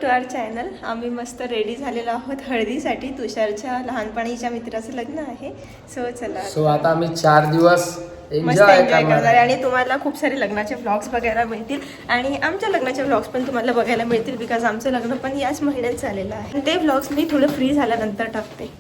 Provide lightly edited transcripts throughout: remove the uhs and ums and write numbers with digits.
आवर channel. आम्ही मस्त ready झालेलो आहोत हळदीसाठी. तुषारच्या लहानपणीच्या मित्राचं लग्न आहे. चला आता आम्ही 4 दिवस मस्त एन्जॉय करणार आहे आणि तुम्हाला खूप सारे लग्नाचे व्लॉग्स बघायला मिळतील आणि आमच्या लग्नाचे व्लॉग्स पण तुम्हाला बघायला मिळतील बिकॉज आमचं लग्न पण याच महिन्यात झालेलं आहे. ते व्लॉग्स मी थोडं फ्री झाल्यानंतर टाकते.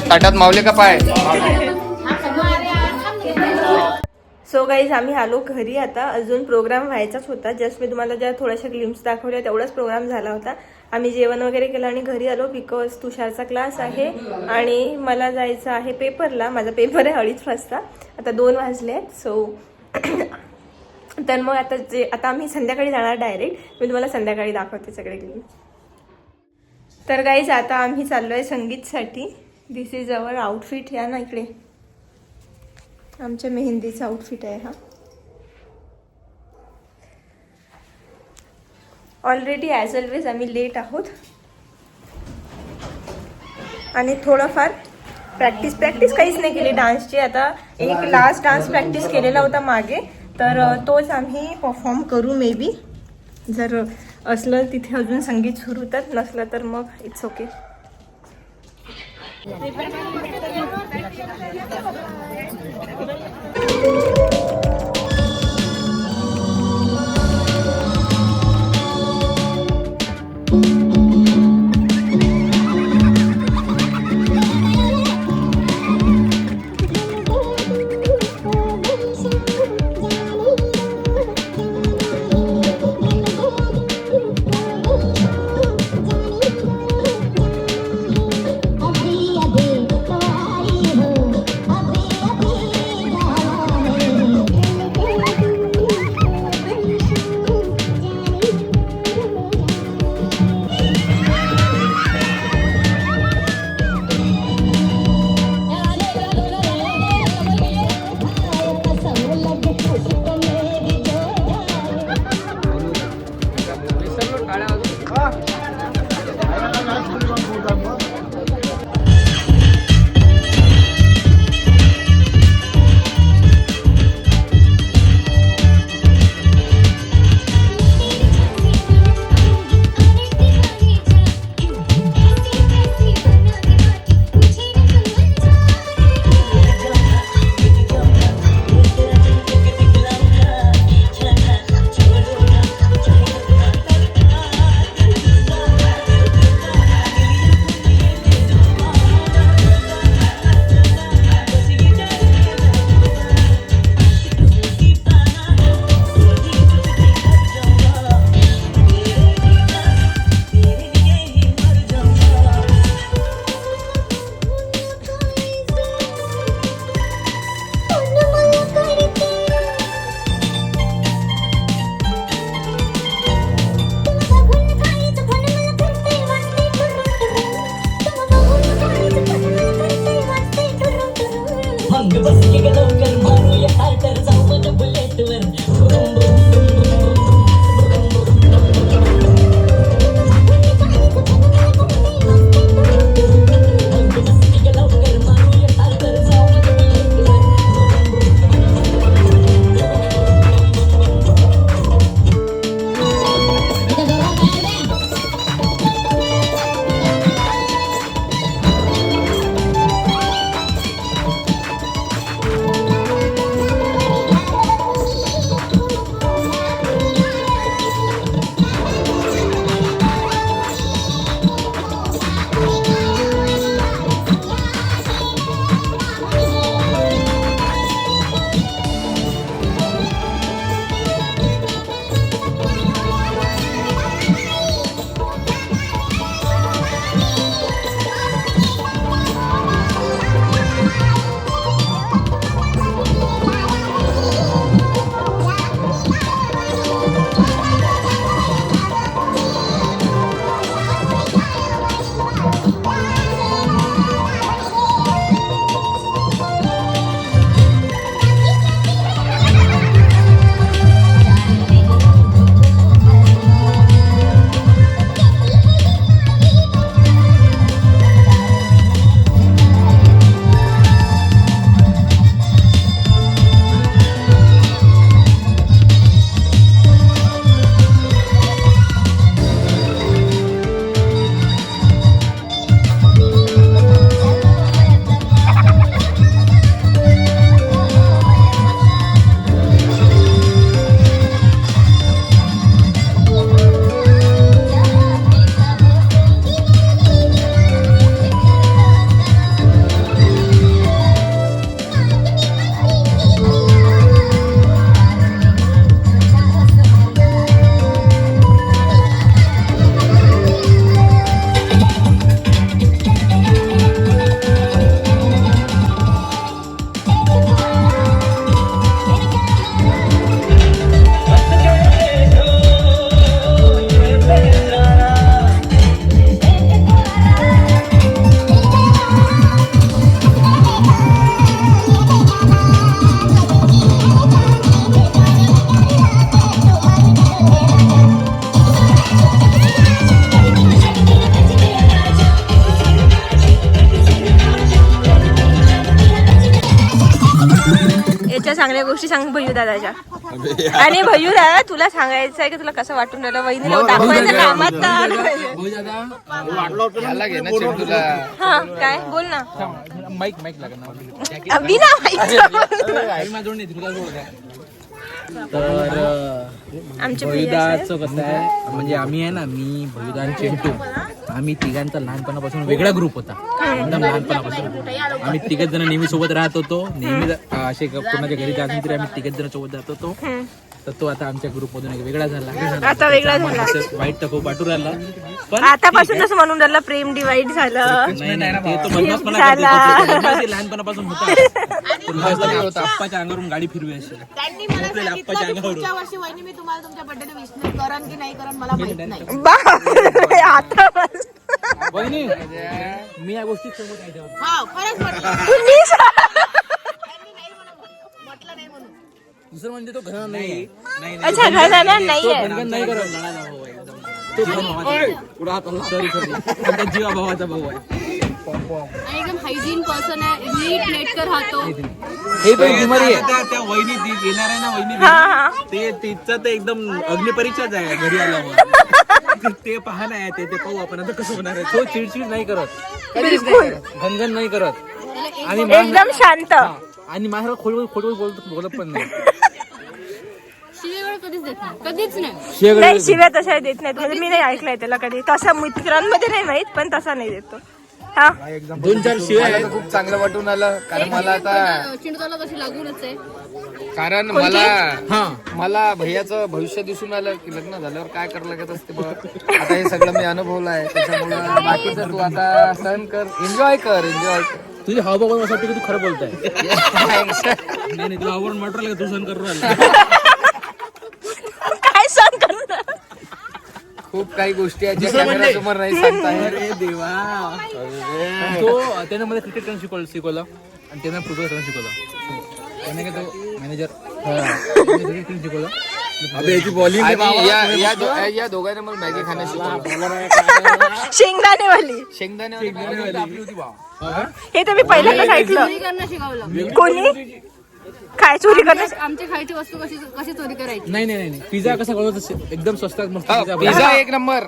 ताटात मावले का पाय. सो गाईज आम्ही आलो घरी. आता अजून प्रोग्राम व्हायचाच होता. जस्ट मी तुम्हाला ज्या थोड्याशा ग्लिम्स दाखवल्या तेवढाच प्रोग्राम झाला होता. आम्ही जेवण वगैरे केलं आणि घरी आलो बिकॉज तुषारचा क्लास आहे आणि मला जायचं आहे पेपरला. माझा पेपर आहे 2:30 वाजता. आता 2 वाजले आहेत. सो तर मग आता आम्ही संध्याकाळी जाणार डायरेक्ट. मी तुम्हाला संध्याकाळी दाखवते सगळे ग्लिम्स. तर गाईज आता आम्ही चाललो आहे संगीतसाठी. दिस इज अवर आउटफिट. या ना इकडे. आमच्या मेहंदीचा आउटफिट आहे हा. ऑलरेडी ॲज ऑलवेज आम्ही लेट आहोत आणि थोडंफार प्रॅक्टिस काहीच नाही केली डान्सची. आता एक लास्ट डान्स प्रॅक्टिस केलेला होता मागे, तर तोच आम्ही परफॉर्म करू मे बी. जर असलं तिथे अजून संगीत सुरू तर, नसलं तर मग इट्स ओके. चांगल्या गोष्टी सांग भयू दादाच्या. आणि भयू दादा तुला सांगायचं आहे की तुला कसं वाटून राहिलं वहिनीला दाखवायचं कामात तुला हा काय बोल ना माईक लागणार बिना तर आमचे भयुदाचं कसं आहे म्हणजे आम्ही आहे ना मी भयुदा आणि चिंटू आम्ही तिघांचा लहानपणापासून वेगळा ग्रुप होता एकदम लहानपणापासून आम्ही तिघच जण नेहमी सोबत राहत होतो नेहमी असे कोणाच्या घरी जात तरी आम्ही तिघच जण सोबत जात होतो तर तो आता आमच्या ग्रुप मधून एक वेगळा झाला आता वेगळा झाला वाईट तर खूप वाटू राहिला पण आतापासूनच म्हणून राहिला प्रेम डिवाइड झालं नाही ते तो बदमाशपणा लहानपणापासून होता आप्पाच्या अंगावरून गाडी फिरवी अशी आप्पाच्या अंगावरून पुढच्या वर्षी वहिनी मी तुम्हाला तुमच्या बर्थडे विश करन की नाही करन मला माहित नाही. बापरे, आता बहिणी मी या गोष्टी सोबत आहे तेव्हा. हा खरंच म्हटलं म्हटलं नाही म्हणून. दुसरं म्हणजे तो घरात नाही अच्छा घराला नाही आहे घनघन नाही करत तो सॉरी सॉरी जीवा भावाचा भाऊ आहे आणि एकदम हायजीन पर्सन आहे नीट नेटकर राहतो. हे तो बिमारी आहे त्या वहिनी येणार आहे ना वहिनी ते तिचं तर एकदम अग्निपरीक्षाच आहे घरी आल्यावर ते पाहणं आहे ते पाहू आपण आता कसं होणार आहे तो चिडचिड नाही करत बिलकुल घनघन नाही करत आणि एकदम शांत आणि माझ्या खोट बोलत पण नाही शिवेवर कधीच देत नाही कधीच नाही. नाही शिव्या तशा देत नाहीत म्हणजे मी नाही ऐकलंय त्याला कधी तसा मित्रांमध्ये नाही माहित पण तसा नाही देतो हा 2-4 शिवाय खूप चांगलं वाटून आलं कारण मला आता चिंटूला कशी लागूनच आहे. कारण मला भैयाचं भविष्य दिसून आलं की लग्न झाल्यावर काय करावं लागत असते बघ आता हे सगळं मी अनुभवलं आहे त्याच्यामुळं बाकीचं तू आता सहन कर एन्जॉय कर तुझे हावभाव असं वाटतं की तू खरं बोलताय नाही तुला आवडून वाटलं का तू सण करून राहिला काय सण करणार खूप काही गोष्टी आहेत ज्या कॅमेरासमोर नाही सांगता येत. अरे देवा तो त्यानं मला क्रिकेट करणं शिकवलं आणि त्यानं फुटबॉल करणं शिकवलं त्याने काय तो मॅनेजर क्रिकेट शिकवलं आणि या दोघांना मला मॅगी खाण्यास शिकवलं शेंगदाणेवाली शेंगदाणे हे तर मी पहिल्यांदाच ऐकलं चोरी करणं शिकवलं. कोणी काय चोरी करणार आमच्या खायची वस्तू कशी कशी चोरी करायची. नाही पिझ्झा कसा बनवतो एकदम स्वस्तात मस्त पिझ्झा एक नंबर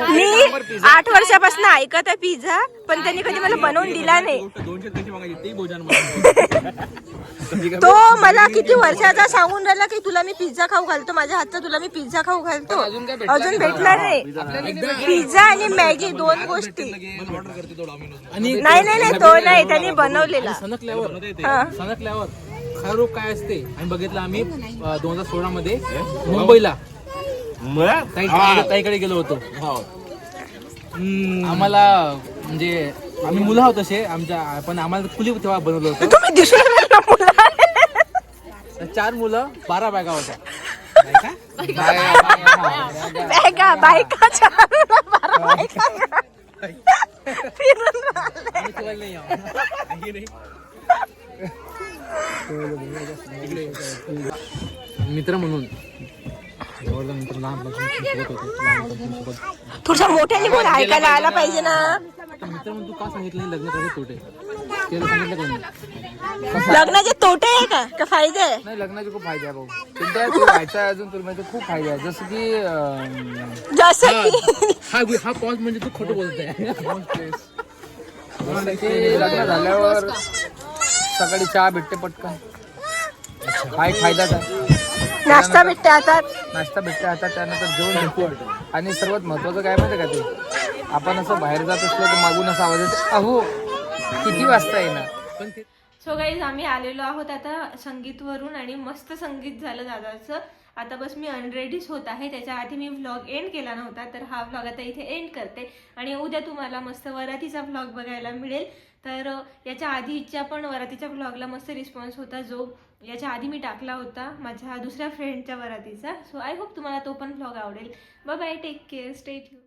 मी 8 वर्षापासून ऐकत आहे पिझ्झा पण त्यांनी कधी मला बनवून दिला नाही 200 मागायची ते भोजन तो मला किती वर्षाचा सांगून राहिला की तुला मी पिझ्झा खाऊ घालतो माझ्या हातचा तुला मी पिझ्झा खाऊ घालतो अजून भेटला नाही पिझ्झा आणि मॅगी 2 गोष्टी आणि नाही तो नाही त्यांनी बनवलेला सणकल्यावर खरा रोग काय असते आम्ही बघितलं आम्ही 2016 मध्ये मुंबईला ताईकडे गेलो होतो आम्हाला म्हणजे आम्ही मुलं आहोत तसे आमच्या पण आम्हाला खुली तेव्हा बनवलं होतं तुम्ही दिसून राहिला मुलं. 4 मुलं 12 बॅगा होत्या बायका फिरून मित्र म्हणून जवळचा मित्र लहानपणापासून शिकवत होते थोडसा मोठ्याने बोल ऐकायला आला पाहिजे ना मित्र म्हणून तू का सांगितलं लग्न करायचे तोटे त्याला सांगितलं कोणी लग्नाचे तोटे आहे का फायदे आहे नाही लग्नाचे खूप फायदे आहे भाऊ सध्या तू व्हायचा अजून तुला माहिती खूप फायदे आहे जसं की जसं की हा पॉज म्हणजे तू खोटं बोलतोय लग्न झाल्यावर सकाळी चहा भेटते पटकन हा एक फायदाच आहे नाश्ता भेटते आता नाश्ता भेटते आता त्यानंतर जेवण भेटते आणि सर्वात महत्वाचं काय माहिती का ते आपण असं बाहेर जात असलो तर मागून असा आवाज येतो अहो किती वाजता येणार सो गाईज आम्ही आलेलो आहोत आता संगीतवरून आणि मस्त संगीत झालं दादाचं आता बस मी अनरेडीच होत आहे त्याच्या आधी मी व्लॉग एंड केला नव्हता तर हा व्लॉग आता इथे एंड करते आणि उद्या तुम्हाला मस्त वरातीचा व्लॉग बघायला मिळेल तर याच्या आधीच्या पण वरातीच्या व्लॉगला मस्त रिस्पॉन्स होता जो याच्या आधी मी टाकला होता माझ्या दुसऱ्या फ्रेंडच्या वरातीचा सो आय होप तुम्हाला तो पण व्लॉग आवडेल bye bye take care stay tune